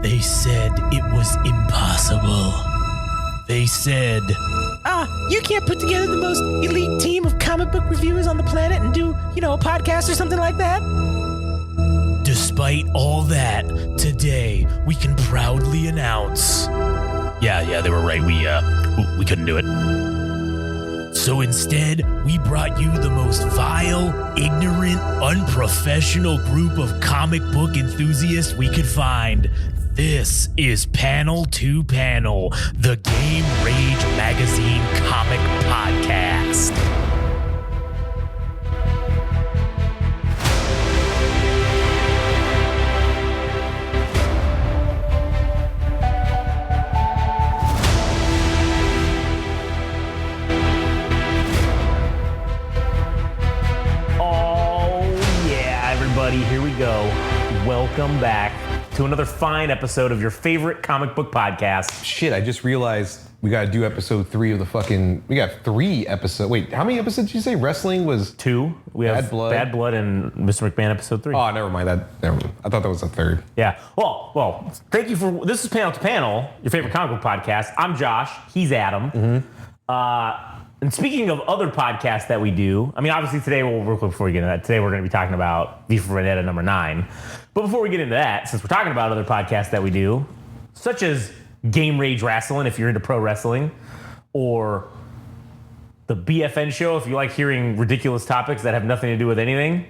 They said it was impossible. They said, you can't put together the most elite team of comic book reviewers on the planet and do, a podcast or something like that? Despite all that, today we can proudly announce. Yeah, they were right. We couldn't do it. So instead, we brought you the most vile, ignorant, unprofessional group of comic book enthusiasts we could find. This is Panel to Panel, the Game Rage Magazine comic podcast. Oh yeah, everybody, here we go. Welcome back to another fine episode of your favorite comic book podcast. Shit, I just realized we gotta do episode 3 of the fucking... We got 3 episodes. Wait, how many episodes did you say? Wrestling was... 2. We have Bad Blood and Mr. McMahon episode 3. Oh, never mind. I thought that was the 3rd. Yeah. Well, thank you for... This is Panel to Panel, your favorite comic book podcast. I'm Josh. He's Adam. Mm-hmm. And speaking of other podcasts that we do, I mean, obviously today, real quick before we get into that, today we're going to be talking about V For Vendetta number 9. But before we get into that, since we're talking about other podcasts that we do, such as Game Rage Wrestling, if you're into pro wrestling, or the BFN show, if you like hearing ridiculous topics that have nothing to do with anything,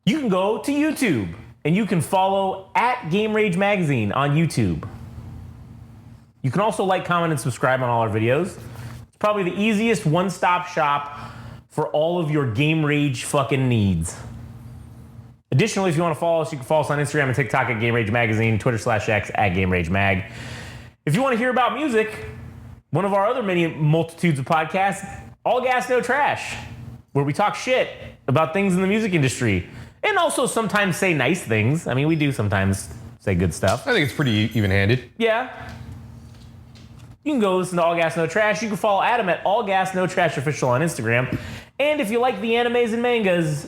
you can go to YouTube and you can follow at Game Rage Magazine on YouTube. You can also like, comment, and subscribe on all our videos. Probably the easiest one-stop shop for all of your Game Rage fucking needs. Additionally, if you want to follow us, you can follow us on Instagram and TikTok at Game Rage Magazine, Twitter/X at Game Rage Mag. If you want to hear about music, one of our other many multitudes of podcasts, All Gas, No Trash, where we talk shit about things in the music industry and also sometimes say nice things. I mean, we do sometimes say good stuff. I think it's pretty even-handed. Yeah. You can go listen to All Gas No Trash. You can follow Adam at All Gas No Trash Official on Instagram. And if you like the animes and mangas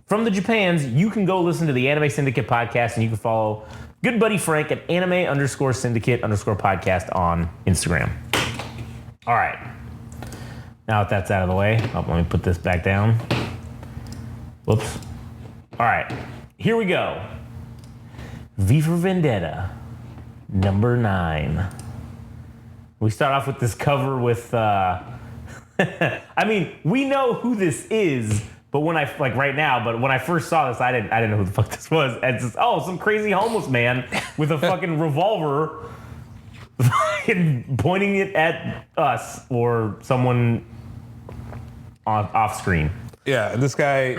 from the Japans, you can go listen to the Anime Syndicate podcast, and you can follow good buddy Frank at anime_syndicate_podcast on Instagram. All right. Now that that's out of the way, let me put this back down. Whoops. All right. Here we go. V For Vendetta, number 9. We start off with this cover with, I mean, we know who this is, but when I, like right now, but when I first saw this, I didn't know who the fuck this was. And it's just, some crazy homeless man with a fucking revolver pointing it at us or someone off screen. Yeah, this guy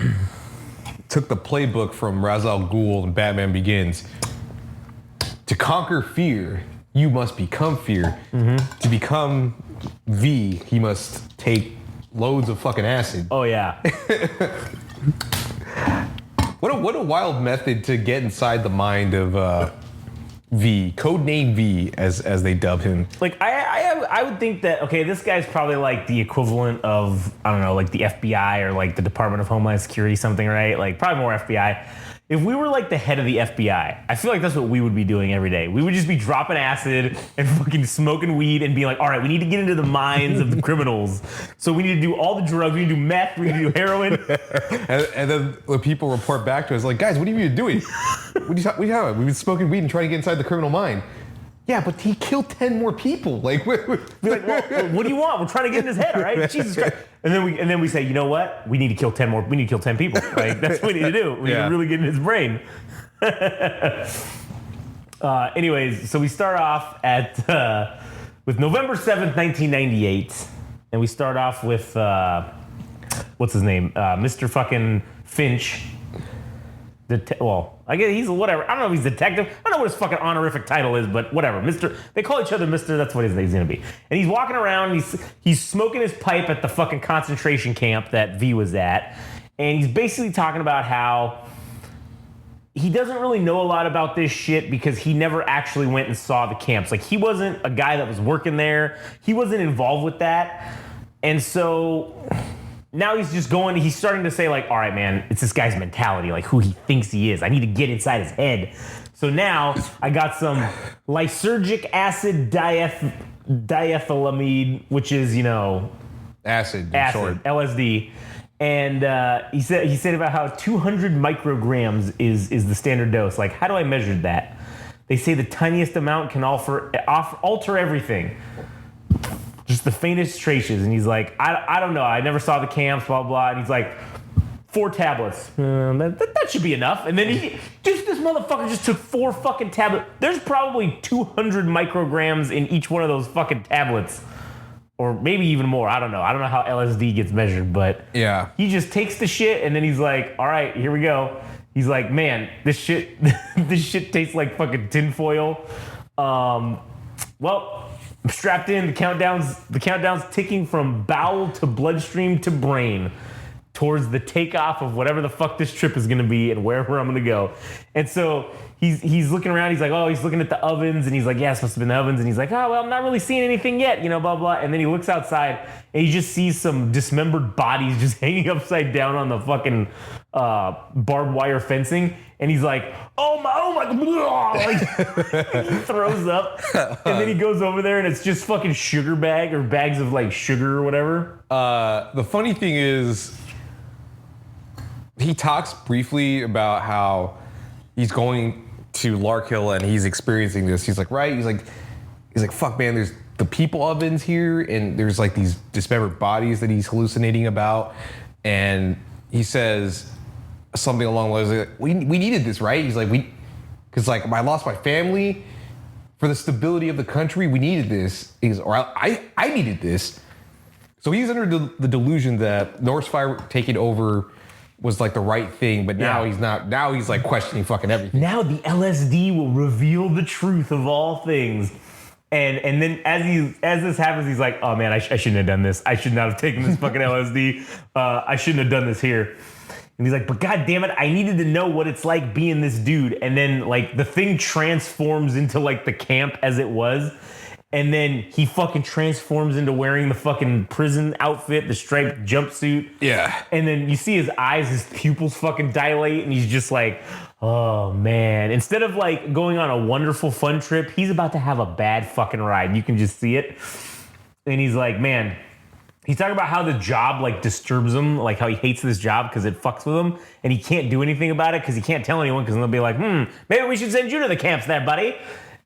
took the playbook from Ra's al Ghul in Batman Begins. To conquer fear, you must become fear. Mm-hmm. To become V, he must take loads of fucking acid. Oh, yeah. What a wild method to get inside the mind of V, codename V, as they dub him. Like, I would think that, okay, this guy's probably like the equivalent of, I don't know, like the FBI or like the Department of Homeland Security, something, right? Like, probably more FBI. If we were like the head of the FBI, I feel like that's what we would be doing every day. We would just be dropping acid and fucking smoking weed and being like, all right, we need to get into the minds of the criminals. So we need to do all the drugs. We need to do meth. We need to do heroin. and then when people report back to us, like, guys, what have you been doing? What are you talking about? We've been smoking weed and trying to get inside the criminal mind. Yeah, but he killed 10 more people. Like, be like, well, what do you want? We're trying to get in his head, all right? Jesus Christ. And then we say, you know what? We need to kill 10 more. We need to kill 10 people. Like, that's what we need to do. We need to really get in his brain. Anyways, so we start off with November 7th, 1998. And we start off with, what's his name? Mr. fucking Finch. I guess he's whatever. I don't know if he's detective. I don't know what his fucking honorific title is, but whatever. Mr. They call each other Mr. That's what he's gonna be. And he's walking around. He's smoking his pipe at the fucking concentration camp that V was at, and he's basically talking about how he doesn't really know a lot about this shit because he never actually went and saw the camps. Like, he wasn't a guy that was working there. He wasn't involved with that, and so now he's starting to say, like, all right, man, it's this guy's mentality, like who he thinks he is. I need to get inside his head. So now I got some lysergic acid diethylamide, which is, Acid, in short. LSD. And he said about how 200 micrograms is the standard dose. Like, how do I measure that? They say the tiniest amount can alter everything. Just the faintest traces. And he's like, I don't know. I never saw the camps, blah, blah. And he's like, 4 tablets. That should be enough. And then this motherfucker just took 4 fucking tablets. There's probably 200 micrograms in each one of those fucking tablets. Or maybe even more. I don't know. I don't know how LSD gets measured, but yeah. He just takes the shit and then he's like, all right, here we go. He's like, man, this shit tastes like fucking tinfoil. Well, I'm strapped in. The countdown's ticking from bowel to bloodstream to brain towards the takeoff of whatever the fuck this trip is going to be and wherever I'm going to go. And so he's looking around. He's like, oh, he's looking at the ovens. And he's like, yeah, it's supposed to be in the ovens. And he's like, oh, well, I'm not really seeing anything yet, blah, blah. And then he looks outside and he just sees some dismembered bodies just hanging upside down on the fucking barbed wire fencing. And he's like, oh my, like, he throws up. And then he goes over there and it's just fucking sugar bags of like sugar or whatever. The funny thing is, he talks briefly about how he's going to Larkhill and he's experiencing this. He's like, right? He's like, fuck, man, there's the people ovens here and there's like these dismembered bodies that he's hallucinating about. And he says something along the lines of, we needed this, right? He's like, because like I lost my family for the stability of the country. We needed this. I needed this. So he's under the delusion that Norse Fire taking over was like the right thing, but now he's not. Now he's like questioning fucking everything. Now the LSD will reveal the truth of all things. And then as this happens, he's like, oh man, I shouldn't have done this. I should not have taken this fucking LSD. I shouldn't have done this here. And he's like, but god damn it, I needed to know what it's like being this dude. And then like the thing transforms into like the camp as it was. And then he fucking transforms into wearing the fucking prison outfit, the striped jumpsuit. Yeah. And then you see his eyes, his pupils fucking dilate, and he's just like, oh man. Instead of like going on a wonderful fun trip, he's about to have a bad fucking ride. You can just see it. And he's like, man, he's talking about how the job like disturbs him, like how he hates this job because it fucks with him, and he can't do anything about it because he can't tell anyone because they'll be like, maybe we should send you to the camps there, buddy.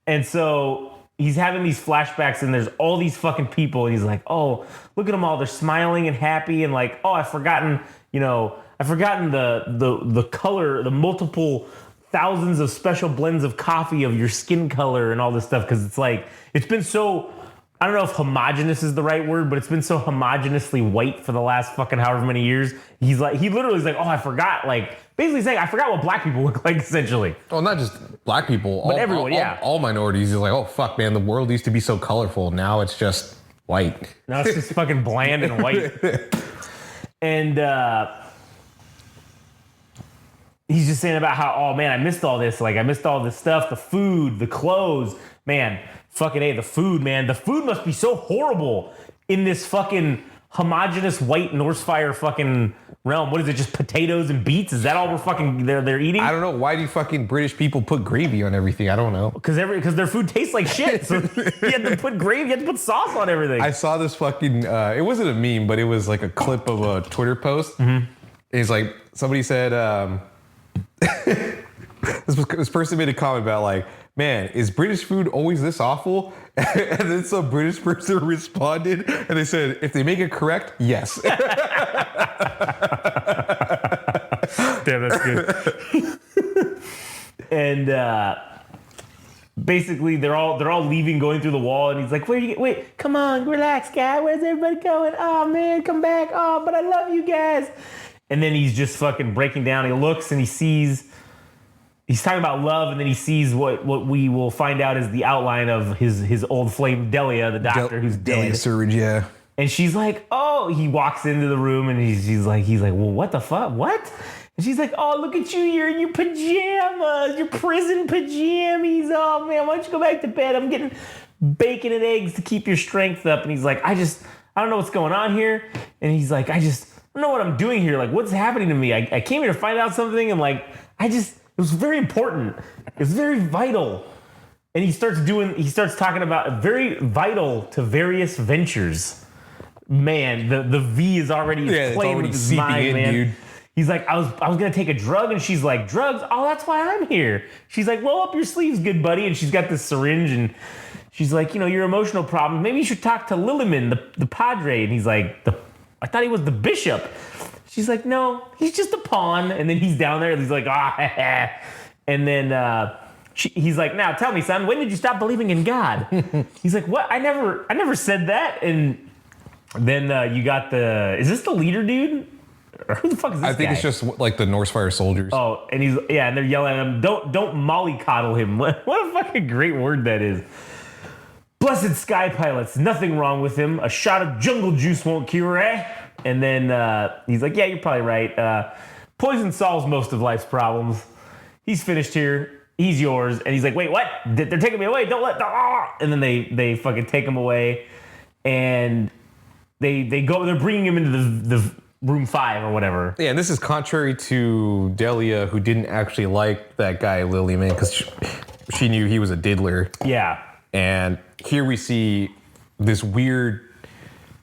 And so he's having these flashbacks and there's all these fucking people and he's like, oh, look at them all. They're smiling and happy and like, oh, I've forgotten the color, the multiple thousands of special blends of coffee of your skin color and all this stuff. Cause it's like, it's been so, I don't know if homogenous is the right word, but it's been so homogeneously white for the last fucking however many years. He's like, he literally is like, oh, I forgot, like basically saying, I forgot what black people look like essentially. Well, not just black people, but everyone, all minorities. He's like, oh fuck, man, the world used to be so colorful. Now it's just white. Now it's just fucking bland and white. And he's just saying about how, oh man, I missed all this. Like I missed all this stuff, the food, the clothes, man. Fucking A, the food, man. The food must be so horrible in this fucking homogenous white Norse Fire fucking realm. What is it? Just potatoes and beets? Is that all we're fucking they're eating? I don't know. Why do fucking British people put gravy on everything? I don't know. Because their food tastes like shit. So you had to put gravy, you had to put sauce on everything. I saw this fucking. It wasn't a meme, but it was like a clip of a Twitter post. Mm-hmm. It's like somebody said. This person made a comment about like, man, is British food always this awful? And then some British person responded and they said, if they make it correct, yes. Damn, that's good. And basically they're all leaving, going through the wall, and he's like, wait, come on, relax, guy. Where's everybody going? Oh man, come back. Oh, but I love you guys. And then he's just fucking breaking down. He looks and he sees. He's talking about love, and then he sees what we will find out is the outline of his old flame, Delia, the doctor who's dead. Delia Surge, yeah. And she's like, oh, he walks into the room, and he's like, well, what the fuck? What? And she's like, oh, look at you, you're in your pajamas, your prison pajamas. Oh, man, why don't you go back to bed? I'm getting bacon and eggs to keep your strength up. And he's like, I don't know what's going on here. And he's like, I don't know what I'm doing here. Like, what's happening to me? I came here to find out something, and like, it was very important. It's very vital. And he starts talking about very vital to various ventures. Man, the V is already playing with his mind, man. Dude. He's like, I was gonna take a drug, and she's like, drugs? Oh, that's why I'm here. She's like, roll up your sleeves, good buddy. And she's got this syringe, and she's like, your emotional problems. Maybe you should talk to Lilliman, the padre. And he's like, I thought he was the bishop. She's like, no, he's just a pawn. And then he's down there, and he's like, and then he's like, now tell me, son, when did you stop believing in God? He's like, what? I never said that. And then you got is this the leader dude? Or who the fuck is this guy? I think it's just like the Northfire soldiers. Oh, and and they're yelling at him, don't mollycoddle him. What a fucking great word that is. Blessed sky pilots, nothing wrong with him. A shot of jungle juice won't cure, eh? And then he's like, yeah, you're probably right. Poison solves most of life's problems. He's finished here. He's yours. And he's like, wait, what? They're taking me away. Don't let... And then they fucking take him away. And they're bringing him into the room 5 or whatever. Yeah, and this is contrary to Delia, who didn't actually like that guy, Lilliman, because she knew he was a diddler. Yeah. And here we see this weird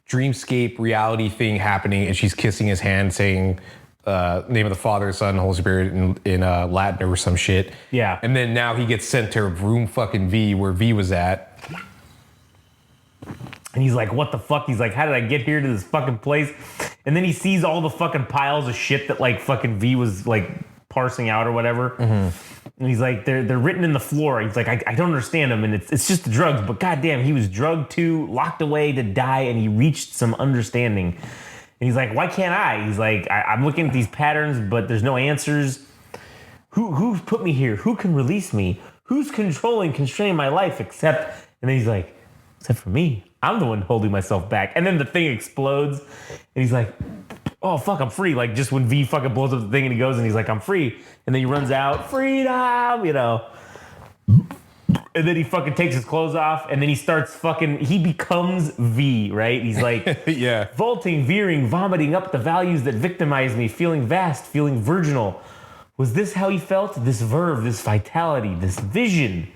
dreamscape reality thing happening, and she's kissing his hand, saying name of the Father, Son, Holy Spirit in Latin or some shit. Yeah. And then now he gets sent to room fucking V, where V was at. And he's like, what the fuck? He's like, how did I get here to this fucking place? And then he sees all the fucking piles of shit that like fucking V was like parsing out or whatever. Mm-hmm. And he's like, they're written in the floor. He's like, I don't understand them. And it's just the drugs. But goddamn, he was drugged too, locked away to die, and he reached some understanding. And he's like, why can't I? He's like, I'm looking at these patterns, but there's no answers. Who put me here? Who can release me? Who's constraining my life except... And then he's like, except for me. I'm the one holding myself back. And then the thing explodes, and he's like, oh, fuck, I'm free. Like, just when V fucking blows up the thing, and he goes, and he's like, I'm free. And then he runs out, freedom, And then he fucking takes his clothes off, and then he becomes V, right? He's like, yeah, vaulting, veering, vomiting up the values that victimize me, feeling vast, feeling virginal. Was this how he felt? This verve, this vitality, this vision.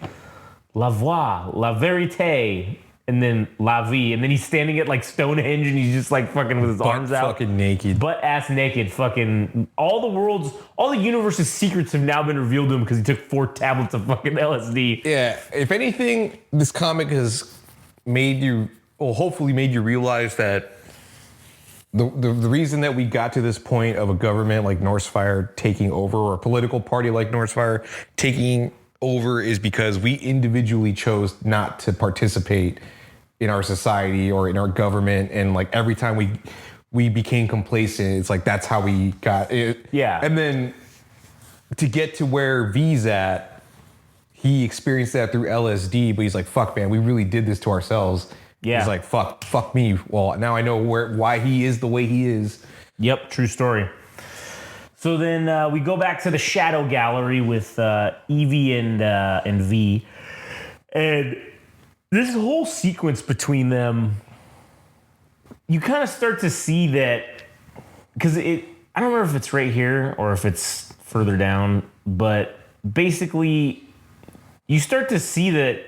La voix, la vérité, and then la vie. And then he's standing at like Stonehenge, and he's just like fucking with his arms out. Fucking naked. Butt ass naked. Fucking all the universe's secrets have now been revealed to him because he took 4 tablets of fucking LSD. Yeah. If anything, this comic has hopefully made you realize that the reason that we got to this point of a government like Northfire taking over, or a political party like Northfire taking over, is because we individually chose not to participate in our society or in our government, and like every time we became complacent, it's like that's how we got it. Yeah. And then to get to where V's at, he experienced that through LSD, but he's like, fuck man, we really did this to ourselves. Yeah. He's like, fuck me. Well, now I know why he is the way he is. Yep, true story. So then we go back to the Shadow Gallery with Evie and V. And this whole sequence between them, you kind of start to see that, because I don't remember if it's right here or if it's further down, but basically you start to see that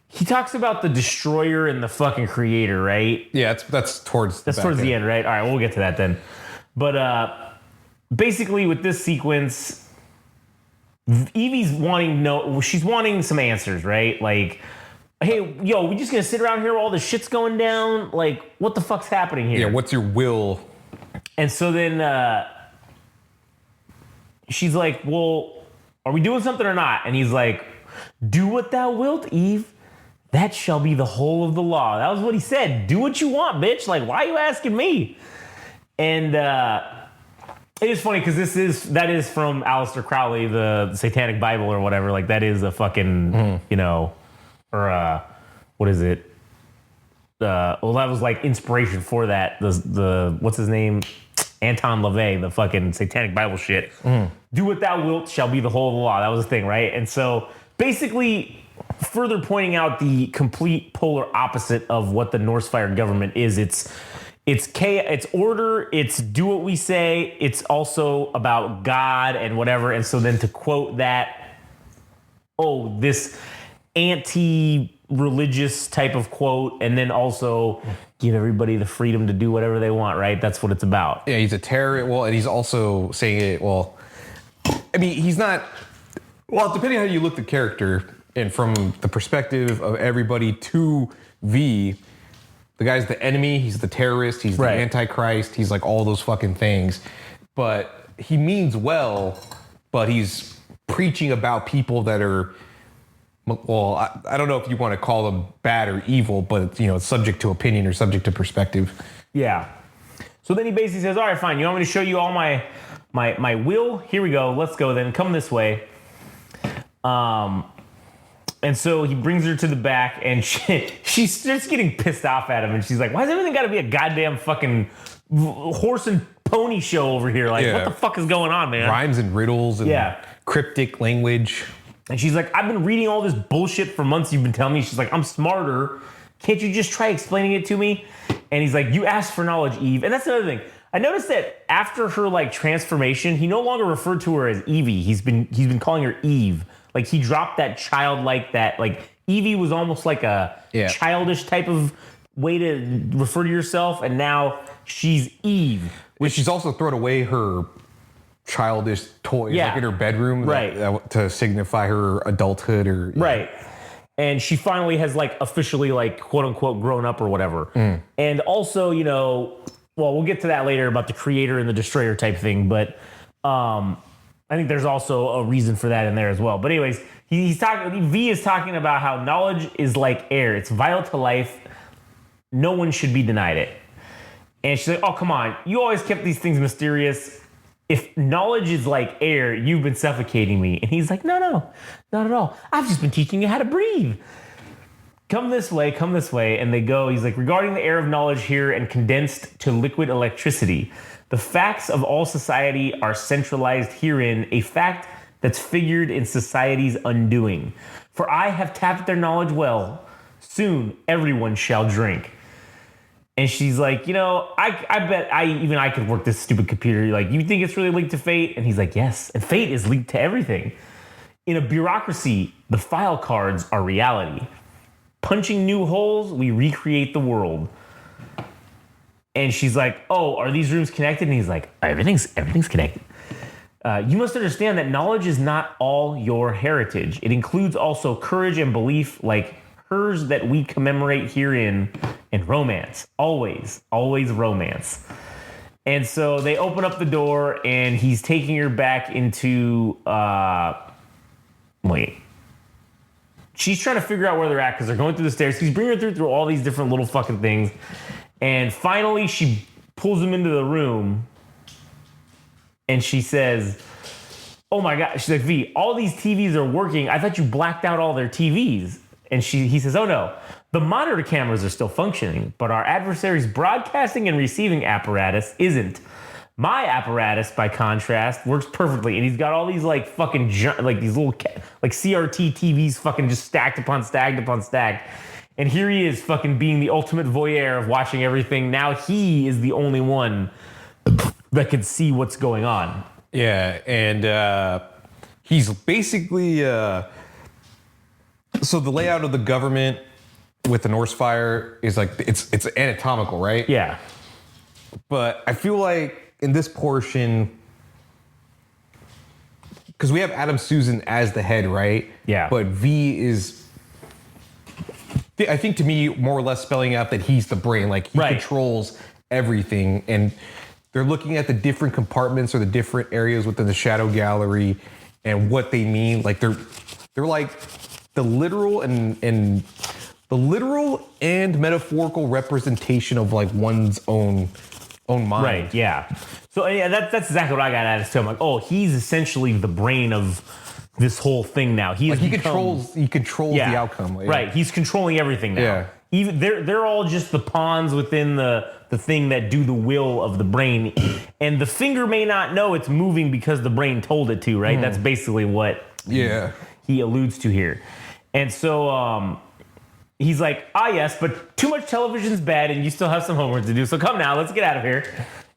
he talks about the destroyer and the fucking creator, right? Yeah, that's towards the end, right? All right, we'll get to that then. But basically, with this sequence, Evie's she's wanting some answers, right? Like, hey, yo, we just gonna sit around here while all this shit's going down? Like, what the fuck's happening here? Yeah, what's your will? And so then she's like, well, are we doing something or not? And he's like, do what thou wilt, Eve. That shall be the whole of the law. That was what he said. Do what you want, bitch. Like, why are you asking me? And it is funny because that is from Aleister Crowley, the Satanic Bible or whatever. Like, that is a fucking, what is it? That was like inspiration for that. The what's his name? Anton LaVey, the fucking Satanic Bible shit. Do what thou wilt shall be the whole of the law. That was the thing, right? And so basically, further pointing out the complete polar opposite of what the Northfire government is. It's order, it's do what we say, it's also about God and whatever. And so then to quote that, this anti-religious type of quote, and then also give everybody the freedom to do whatever they want, right? That's what it's about. Yeah, he's a terrorist. Well, and he's also saying it, well, I mean, he's not, well, depending on how you look at the character, and from the perspective of everybody to V, the guy's the enemy, he's the terrorist, he's the antichrist, he's like all those fucking things. But he means well, but he's preaching about people that are, well, I don't know if you want to call them bad or evil, but it's subject to opinion or subject to perspective. Yeah. So then he basically says, all right, fine. You want me to show you all my will? Here we go. Let's go then. Come this way. And so he brings her to the back, and she starts getting pissed off at him. And she's like, why does everything got to be a goddamn fucking horse and pony show over here? Like, what the fuck is going on, man? Rhymes and riddles and cryptic language. And she's like, I've been reading all this bullshit for months you've been telling me. She's like, I'm smarter. Can't you just try explaining it to me? And he's like, you asked for knowledge, Eve. And that's another thing. I noticed that after her transformation, he no longer referred to her as Evie. He's been calling her Eve. Like, he dropped that childlike, Evie was almost like a childish type of way to refer to yourself. And now she's Eve. Which she's also thrown away her childish toys in her bedroom to signify her adulthood right. And she finally has officially quote unquote grown up or whatever. And also, we'll get to that later about the creator and the destroyer type thing, but I think there's also a reason for that in there as well. But anyways, V is talking about how knowledge is like air. It's vital to life. No one should be denied it. And she's like, oh, come on. You always kept these things mysterious. If knowledge is like air, you've been suffocating me. And he's like, no, not at all. I've just been teaching you how to breathe. Come this way. And they go, he's like, regarding the air of knowledge here and condensed to liquid electricity, the facts of all society are centralized herein, a fact that's figured in society's undoing. For I have tapped their knowledge well. Soon everyone shall drink. And she's like, I bet I could work this stupid computer. You think it's really linked to fate? And he's like, yes. And fate is linked to everything. In a bureaucracy, the file cards are reality. Punching new holes, we recreate the world. And she's like, oh, are these rooms connected? And he's like, everything's connected. You must understand that knowledge is not all your heritage. It includes also courage and belief like hers that we commemorate herein, and romance. Always romance. And so they open up the door, and he's taking her back into... She's trying to figure out where they're at because they're going through the stairs. He's bringing her through all these different little fucking things. And finally, she pulls him into the room, and she says, oh my God. She's like, V, all these TVs are working. I thought you blacked out all their TVs. And he says, oh no, the monitor cameras are still functioning, but our adversary's broadcasting and receiving apparatus isn't. My apparatus, by contrast, works perfectly. And he's got all these fucking, these little CRT TVs fucking just stacked upon stacked. And here he is fucking being the ultimate voyeur of watching everything. Now he is the only one that can see what's going on. Yeah, and he's basically... So the layout of the government with the Norse fire is it's anatomical, right? Yeah. But I feel like in this portion, because we have Adam Susan as the head, right? Yeah. But V is, I think to me, more or less spelling out that he's the brain. He controls everything. And they're looking at the different compartments or the different areas within the Shadow Gallery and what they mean. They're like the literal and metaphorical representation of one's own mind. Right. Yeah. So yeah, that's exactly what I got at. I'm like, oh, he's essentially the brain of this whole thing now. He controls the outcome. Right. He's controlling everything now. Yeah. Even they're all just the pawns within the thing that do the will of the brain, and the finger may not know it's moving because the brain told it to. Right. That's basically what he alludes to here. And so he's like, yes, but too much television's bad and you still have some homework to do. So come now, let's get out of here.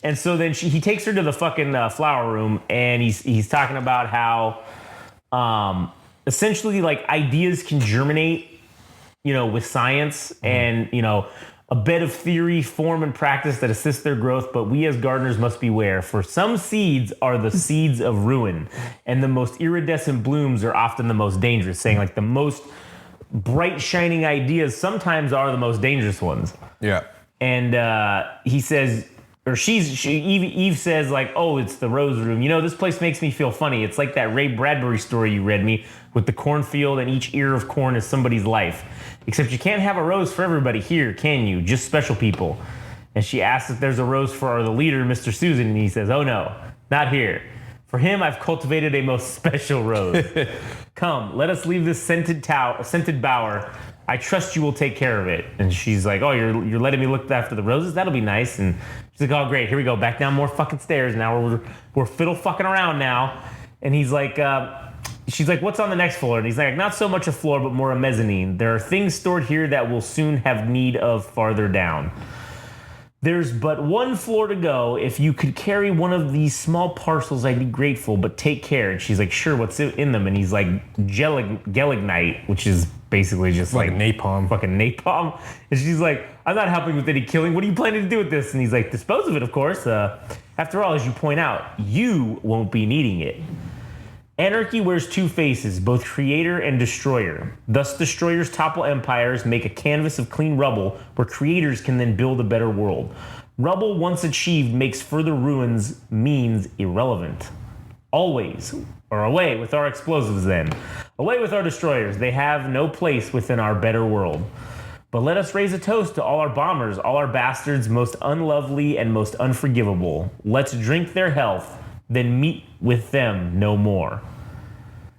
And so then he takes her to the fucking flower room, and he's talking about how essentially like ideas can germinate, with science and, a bed of theory, form, and practice that assist their growth, but we as gardeners must beware. For some seeds are the seeds of ruin, and the most iridescent blooms are often the most dangerous, saying like the most bright, shining ideas sometimes are the most dangerous ones. Yeah. And he says, or Eve says like, oh, it's the rose room. This place makes me feel funny. It's like that Ray Bradbury story you read me with the cornfield and each ear of corn is somebody's life. Except you can't have a rose for everybody here, can you? Just special people. And she asks if there's a rose for the leader, Mr. Susan, and he says, oh no, not here. For him, I've cultivated a most special rose. Come, let us leave this scented bower. I trust you will take care of it. And she's like, oh, you're letting me look after the roses? That'll be nice. And she's like, oh, great, here we go. Back down more fucking stairs. Now we're fiddle fucking around now. And he's like, she's like, what's on the next floor? And he's like, not so much a floor, but more a mezzanine. There are things stored here that we'll soon have need of farther down. There's but one floor to go. If you could carry one of these small parcels, I'd be grateful, but take care. And she's like, sure, what's in them? And he's like, gelignite, which is basically just like napalm. Fucking napalm. And she's like, I'm not helping with any killing. What are you planning to do with this? And he's like, dispose of it, of course. After all, as you point out, you won't be needing it. Anarchy wears two faces, both creator and destroyer. Thus, destroyers topple empires, make a canvas of clean rubble, where creators can then build a better world. Rubble, once achieved, makes further ruins means irrelevant. Always, or away with our explosives then. Away with our destroyers. They have no place within our better world. But let us raise a toast to all our bombers, all our bastards, most unlovely and most unforgivable. Let's drink their health, then meet with them no more.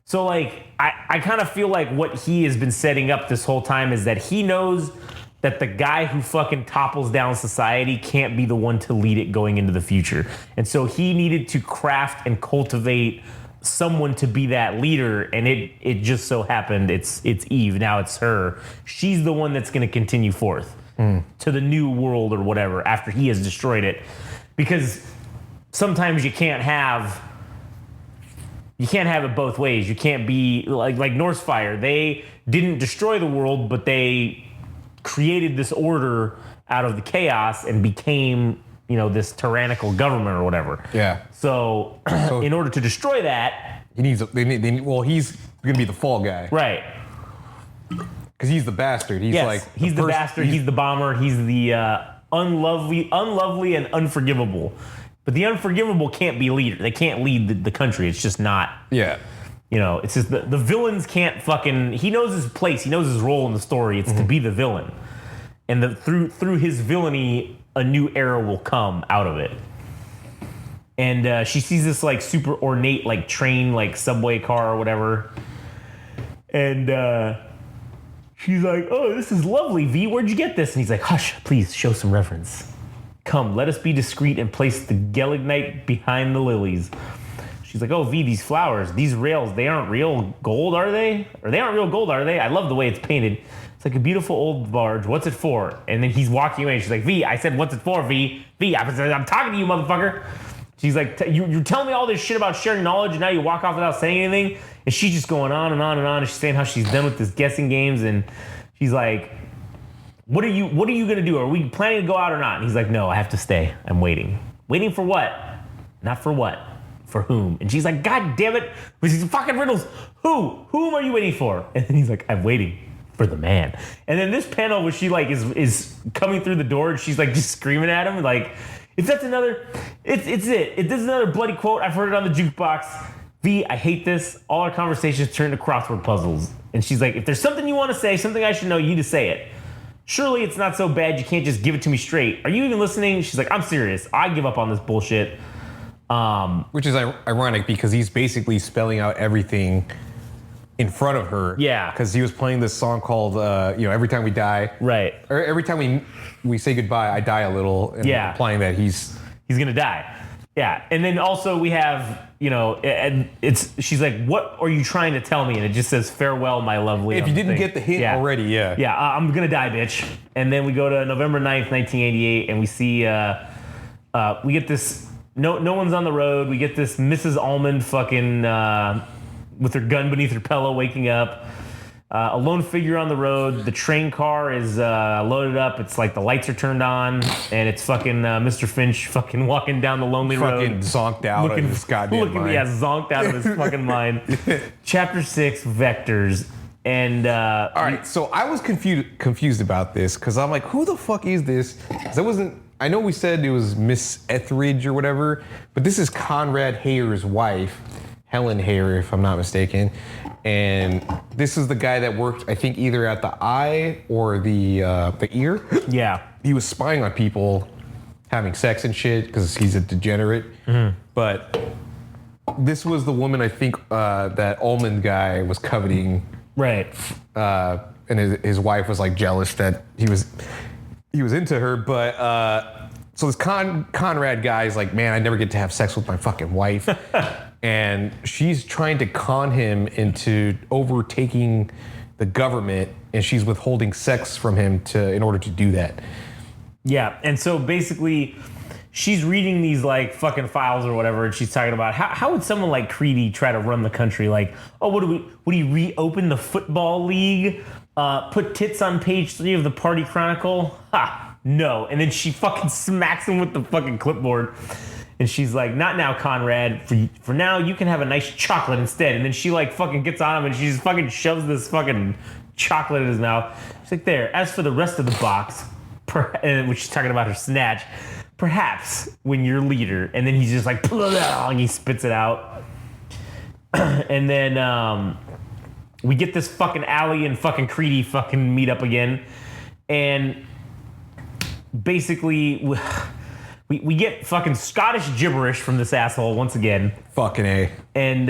So like, I kind of feel like what he has been setting up this whole time is that he knows that the guy who fucking topples down society can't be the one to lead it going into the future. And so he needed to craft and cultivate someone to be that leader, and it just so happened it's Eve. Now it's her. She's the one that's going to continue forth to the new world or whatever after he has destroyed it. Because sometimes you can't have it both ways. You can't be like Norse Fire. They didn't destroy the world, but they created this order out of the chaos and became, this tyrannical government or whatever. Yeah. So in order to destroy that, he's gonna be the fall guy, right? Because he's the bastard. He's he's the bastard. He's the bomber. He's the unlovely and unforgivable. But the unforgivable can't be leader. They can't lead the country. It's just not. Yeah. It's just the villains can't fucking. He knows his place. He knows his role in the story. It's to be the villain, and through his villainy, a new era will come out of it. And she sees this like super ornate like train, like subway car or whatever, and she's like, "Oh, this is lovely, V. Where'd you get this?" And he's like, "Hush, please, show some reverence. Come, let us be discreet and place the gelignite behind the lilies." She's like, "Oh, V, these flowers, these rails, they aren't real gold, are they? Or they aren't real gold, are they? I love the way it's painted. It's like a beautiful old barge. What's it for?" And then he's walking away. And she's like, "V, I said, what's it for, V? V, I'm talking to you, motherfucker." She's like, you're telling me all this shit about sharing knowledge, and now you walk off without saying anything? And she's just going on and on and on. And she's saying how she's done with this guessing games. And she's like, What are you going to do? Are we planning to go out or not? And he's like, "No, I have to stay. I'm waiting." Waiting for what? Not for what. For whom? And she's like, "God damn it. With these fucking riddles. Whom are you waiting for?" And then he's like, "I'm waiting for the man." And then this panel where she like is coming through the door and she's like just screaming at him. Like, if that's another, it's it. If this is another bloody quote, I've heard it on the jukebox. V, I hate this. All our conversations turn to crossword puzzles. And she's like, "If there's something you want to say, something I should know, you need to say it. Surely it's not so bad you can't just give it to me straight. Are you even listening?" She's like, "I'm serious. I give up on this bullshit." Which is ironic because he's basically spelling out everything in front of her. Yeah. Because he was playing this song called, Every Time We Die. Right. Or every time we say goodbye, I die a little. And implying that he's gonna die. Yeah. And then also we have, and she's like, "What are you trying to tell me?" And it just says, "Farewell, my lovely." If you didn't get the hint already, yeah. Yeah, I'm gonna die, bitch. And then we go to November 9th, 1988, and we see, we get this, no one's on the road. We get this Mrs. Almond fucking with her gun beneath her pillow, waking up. A lone figure on the road. The train car is loaded up. It's like the lights are turned on, and it's fucking Mr. Finch fucking walking down the lonely road. Fucking zonked out of his goddamn mind. Yeah, zonked out of his fucking mind. Chapter 6, Vectors. And all right, so I was confused about this because I'm like, who the fuck is this? 'Cause I know we said it was Miss Etheridge or whatever, but this is Conrad Hayer's wife, Helen Hayer, if I'm not mistaken. And this is the guy that worked, I think, either at the eye or the ear. Yeah. He was spying on people having sex and shit because he's a degenerate. Mm-hmm. But this was the woman, I think, that Almond guy was coveting. Right. And his wife was like jealous that he was into her. But so this Conrad guy is like, man, I never get to have sex with my fucking wife. And she's trying to con him into overtaking the government, and she's withholding sex from him in order to do that. Yeah, and so basically, she's reading these like fucking files or whatever, and she's talking about how would someone like Creedy try to run the country? Like, oh, would he reopen the football league? Put tits on page 3 of the Party Chronicle? Ha, no. And then she fucking smacks him with the fucking clipboard. And she's like, not now, Conrad. For now, you can have a nice chocolate instead. And then she like fucking gets on him and she just fucking shoves this fucking chocolate in his mouth. She's like, there. As for the rest of the box, which she's talking about her snatch, perhaps when you're leader. And then he's just like, and he spits it out. And then we get this fucking Allie and fucking Creedy fucking meet up again. And basically, we get fucking Scottish gibberish from this asshole once again. Fucking A. And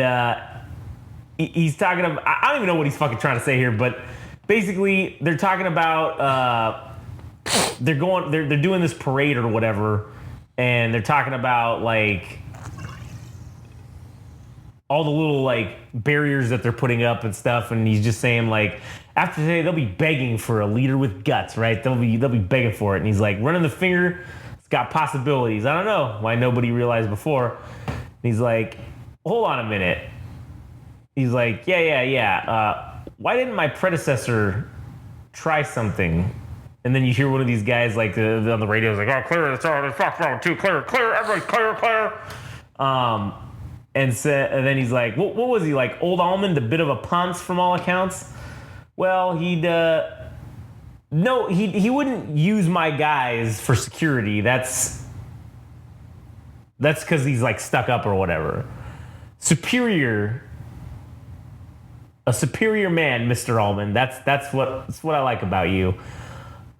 he's talking about, I don't even know what he's fucking trying to say here, but basically they're talking about, they're doing this parade or whatever, and they're talking about like all the little like barriers that they're putting up and stuff, and he's just saying like, after today they'll be begging for a leader with guts, right? They'll be begging for it. And he's like, running the finger, it's got possibilities. I don't know why nobody realized before. And he's like, hold on a minute. He's like, yeah. Why didn't my predecessor try something? And then you hear one of these guys like on the radio is like, oh, clear, it's all fuck wrong too, clear, everybody clear. And then he's like, what was he like? Old Almond, a bit of a ponce from all accounts. Well, he wouldn't use my guys for security. That's because he's like stuck up or whatever. A superior man, Mr. Almond. That's what I like about you.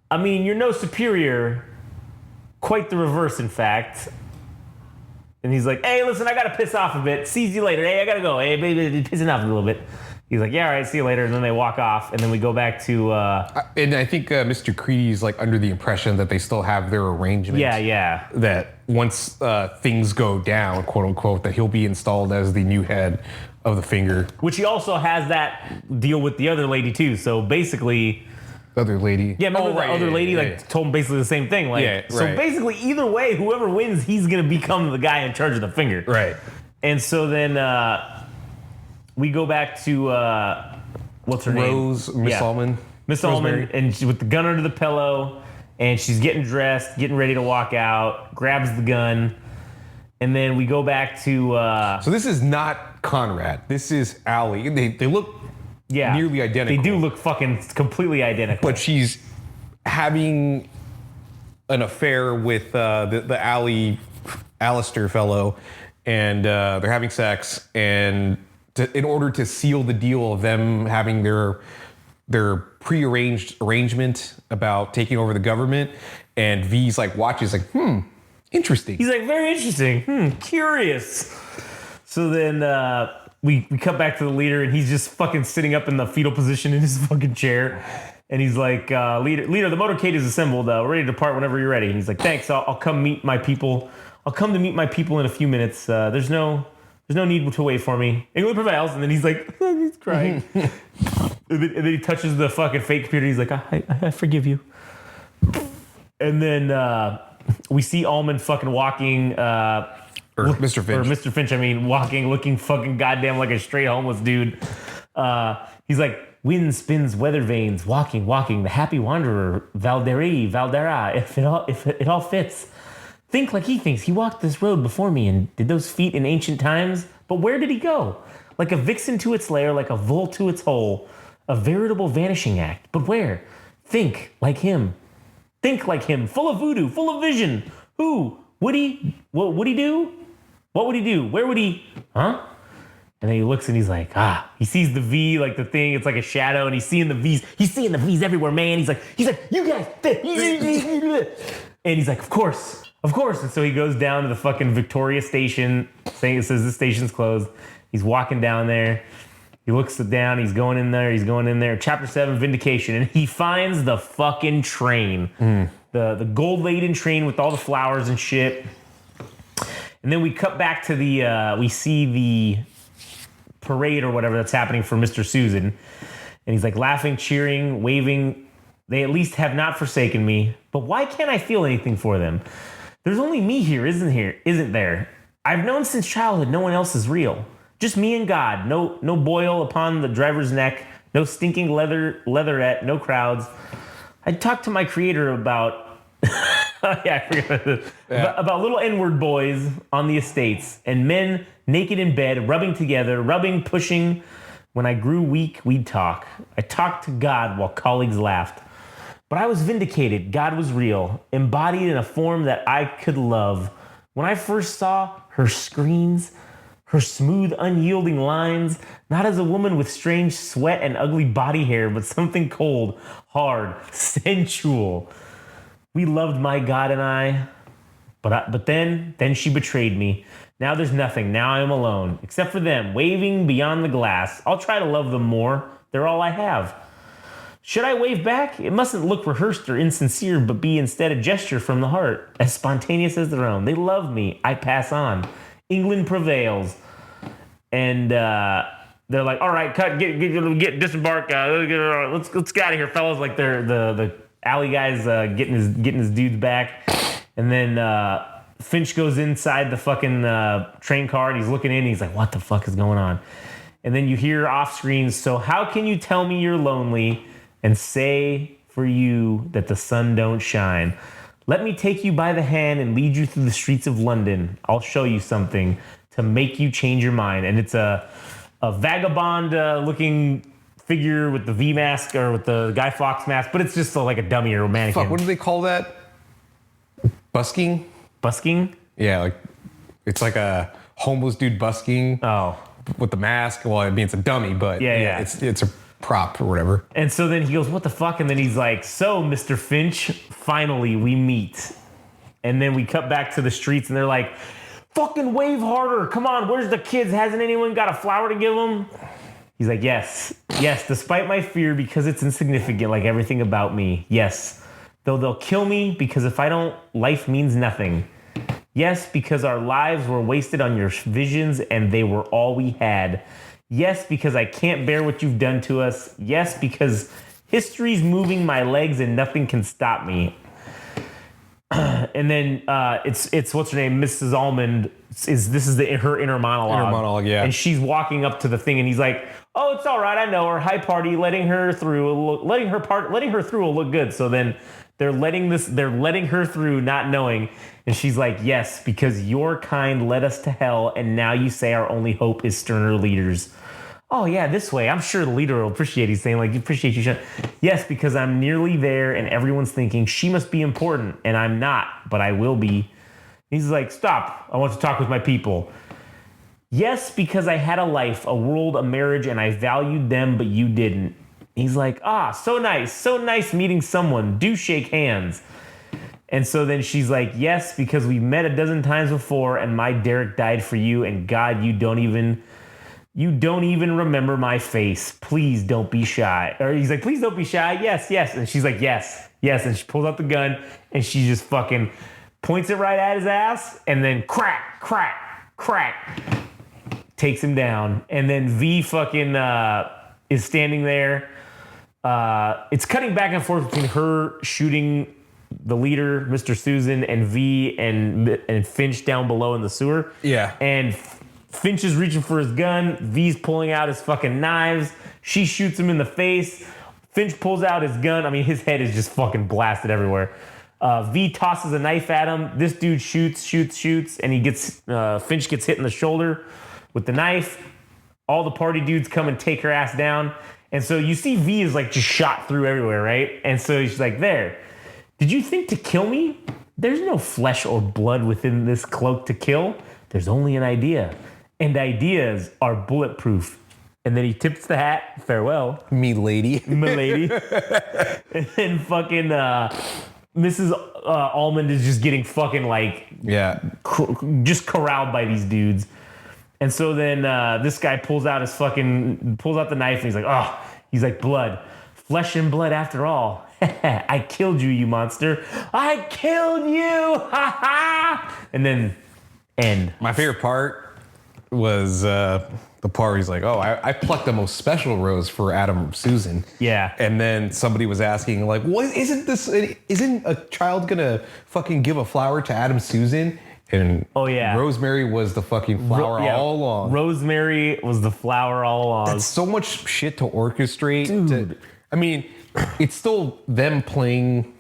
I mean, you're no superior. Quite the reverse, in fact. And he's like, hey, listen, I gotta piss off a bit. Sees you later. Hey, I gotta go. Hey, baby, pissing off a little bit. He's like, yeah, all right, see you later. And then they walk off, and then we go back to... and I think Mr. Creedy's like under the impression that they still have their arrangement. Yeah. That once things go down, quote unquote, that he'll be installed as the new head of the finger. Which he also has that deal with the other lady, too. So basically... Other lady? Yeah, remember the other lady told him basically the same thing. Like, yeah, right. So basically, either way, whoever wins, he's going to become the guy in charge of the finger. Right. And so then... we go back to what's her name? Miss Almond. Miss Almond, and she's with the gun under the pillow, and she's getting dressed, getting ready to walk out, grabs the gun, and then we go back to... so this is not Conrad. This is Allie. They look nearly identical. They do look fucking completely identical. But she's having an affair with the Allie Alistair fellow, and they're having sex, and... in order to seal the deal of them having their prearranged arrangement about taking over the government, and V's like watches like, interesting. He's like, very interesting. Curious. So then we cut back to the leader, and he's just fucking sitting up in the fetal position in his fucking chair. And he's like, leader, the motorcade is assembled. We're ready to depart whenever you're ready. And he's like, thanks. I'll come meet my people. I'll come to meet my people in a few minutes. There's no need to wait for me. England prevails. And then he's like, he's crying. and then he touches the fucking fake computer. He's like, I forgive you. And then we see Almond fucking walking Or Mr. Finch. Or Mr. Finch, I mean, looking fucking goddamn like a straight homeless dude. He's like, wind spins weather vanes, walking, the happy wanderer, Valdera, if it all fits. Think like he thinks. He walked this road before me and did those feet in ancient times. But where did he go? Like a vixen to its lair, like a vole to its hole. A veritable vanishing act. But where? Think like him. Think like him. Full of voodoo, full of vision. Who? Would he? What would he do? What would he do? Where would he? Huh? And then he looks and he's like, he sees the V, like the thing, it's like a shadow, and he's seeing the V's. He's seeing the V's everywhere, man. He's like, you guys. And he's like, of course. And so he goes down to the fucking Victoria station, saying it says the station's closed. He's walking down there. He looks down. He's going in there. Chapter 7, Vindication. And he finds the fucking train. The gold-laden train with all the flowers and shit. And then we cut back to we see the parade or whatever that's happening for Mr. Susan. And he's like laughing, cheering, waving. They at least have not forsaken me. But why can't I feel anything for them? There's only me here, isn't there? I've known since childhood no one else is real. Just me and God. No boil upon the driver's neck. No stinking leatherette. No crowds. I talked to my creator about I forgot about little N-word boys on the estates and men naked in bed, rubbing together, pushing. When I grew weak, we'd talk. I talked to God while colleagues laughed. But I was vindicated. God was real, embodied in a form that I could love. When I first saw her screens, her smooth, unyielding lines, not as a woman with strange sweat and ugly body hair, but something cold, hard, sensual. We loved my God and I, but then she betrayed me. Now there's nothing. Now I am alone, except for them, waving beyond the glass. I'll try to love them more. They're all I have. Should I wave back? It mustn't look rehearsed or insincere, but be instead a gesture from the heart, as spontaneous as their own. They love me. I pass on. England prevails. And they're like, all right, cut, get disembark. Let's get out of here, fellas. Like they're the alley guys getting his dudes back. And then Finch goes inside the fucking train car and he's looking in and he's like, what the fuck is going on? And then you hear off screen, so how can you tell me you're lonely and say for you that the sun don't shine? Let me take you by the hand and lead you through the streets of London. I'll show you something to make you change your mind. And it's a vagabond looking figure with the V mask or with the Guy Fawkes mask, but it's just like a dummy or a mannequin. Fuck, what do they call that? Busking? Busking? Yeah, like it's like a homeless dude busking. Oh. With the mask. Well, I mean, it's a dummy, but yeah. It's a prop or whatever. And so then he goes, what the fuck? And then he's like, so, Mr. Finch, finally we meet. And then we cut back to the streets and they're like, fucking wave harder. Come on, where's the kids? Hasn't anyone got a flower to give them? He's like, yes, despite my fear, because it's insignificant like everything about me. Yes, though they'll kill me because if I don't, life means nothing. Yes, because our lives were wasted on your visions and they were all we had. Yes, because I can't bear what you've done to us. Yes, because history's moving my legs and nothing can stop me. And then it's what's her name, Mrs. Almond. This is her inner monologue. Inner monologue, yeah. And she's walking up to the thing, and he's like, "Oh, it's all right. I know her. High party, letting her through will look good." So then they're letting her through, not knowing. And she's like, "Yes, because your kind led us to hell, and now you say our only hope is sterner leaders." Oh yeah, this way. I'm sure the leader will appreciate. He's saying like, appreciate you. Yes, because I'm nearly there and everyone's thinking she must be important and I'm not, but I will be. He's like, stop. I want to talk with my people. Yes, because I had a life, a world, a marriage, and I valued them, but you didn't. He's like, so nice meeting someone. Do shake hands. And so then she's like, yes, because we've met a dozen times before and my Derek died for you and God, you don't even remember my face. Please don't be shy. Or he's like, please don't be shy. Yes. And she's like, yes. And she pulls out the gun and she just fucking points it right at his ass and then crack, takes him down. And then V fucking is standing there. It's cutting back and forth between her shooting the leader, Mr. Susan, and V and Finch down below in the sewer. Yeah. And Finch is reaching for his gun. V's pulling out his fucking knives. She shoots him in the face. Finch pulls out his gun. I mean, his head is just fucking blasted everywhere. V tosses a knife at him. This dude shoots, and he gets Finch gets hit in the shoulder with the knife. All the party dudes come and take her ass down. And so you see V is like just shot through everywhere, right? And so she's like, there. Did you think to kill me? There's no flesh or blood within this cloak to kill. There's only an idea. And ideas are bulletproof. And then he tips the hat. Farewell. Me lady. Milady. And then fucking Mrs. Almond is just getting fucking like just corralled by these dudes. And so then this guy pulls out the knife and he's like, blood. Flesh and blood after all. I killed you, you monster. I killed you. Ha ha. And then end. My favorite part was the part where he's like, oh, I plucked the most special rose for Adam Susan. Yeah. And then somebody was asking, like, what isn't a child gonna fucking give a flower to Adam Susan? And Rosemary was the fucking flower all along. Rosemary was the flower all along. That's so much shit to orchestrate. Dude. I mean, it's still them playing.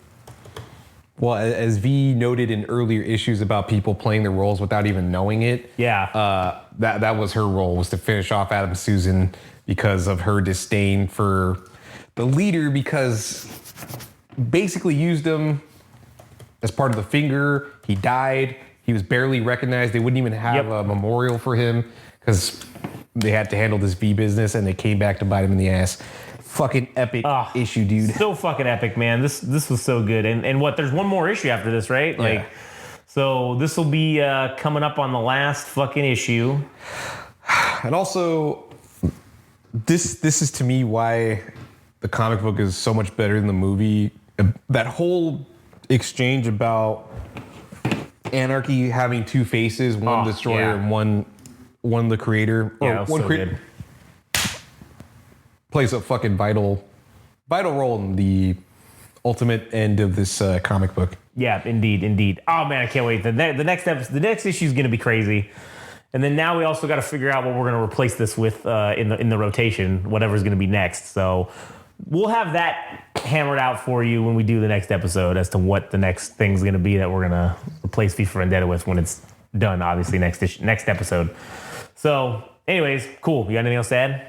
Well, as V noted in earlier issues about people playing their roles without even knowing it. Yeah. That was her role, was to finish off Adam Susan because of her disdain for the leader, because basically used him as part of the finger. He died. He was barely recognized. They wouldn't even have a memorial for him because they had to handle this V business, and they came back to bite him in the ass. Fucking epic issue, dude. So fucking epic, man. This was so good. And what? There's one more issue after this, right? Like, so this will be coming up on the last fucking issue. And also, this is to me why the comic book is so much better than the movie. That whole exchange about Anarchy having two faces, one destroyer and one the creator. Yeah, one so good. Plays a fucking vital role in the ultimate end of this comic book. Yeah, indeed. Oh man, I can't wait. The next issue is going to be crazy. And then now we also got to figure out what we're going to replace this with in the rotation, whatever's going to be next. So we'll have that hammered out for you when we do the next episode as to what the next thing's going to be that we're going to replace V For Vendetta with when it's done, obviously, next episode. So anyways, cool. You got anything else to add?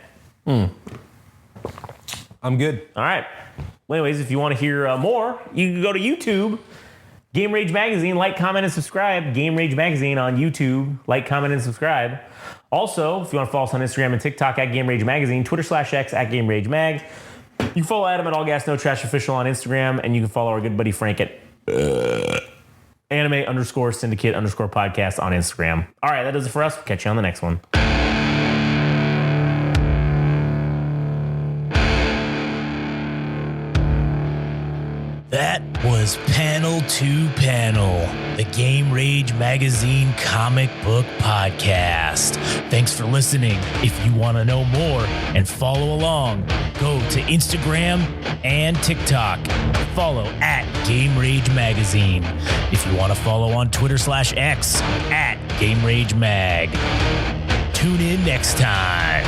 I'm good. All right. Well, anyways, if you want to hear more, you can go to YouTube, Game Rage Magazine, like, comment, and subscribe. Game Rage Magazine on YouTube, like, comment, and subscribe. Also, if you want to follow us on Instagram and TikTok at Game Rage Magazine, Twitter/X at Game Rage Mag. You can follow Adam at All Gas No Trash Official on Instagram, and you can follow our good buddy Frank at anime_syndicate_podcast on Instagram. All right, that does it for us. We'll catch you on the next one. That was Panel to Panel, the Game Rage Magazine comic book podcast. Thanks for listening. If you want to know more and follow along, go to Instagram and TikTok. Follow at Game Rage Magazine. If you want to follow on Twitter/X at Game Rage Mag. Tune in next time.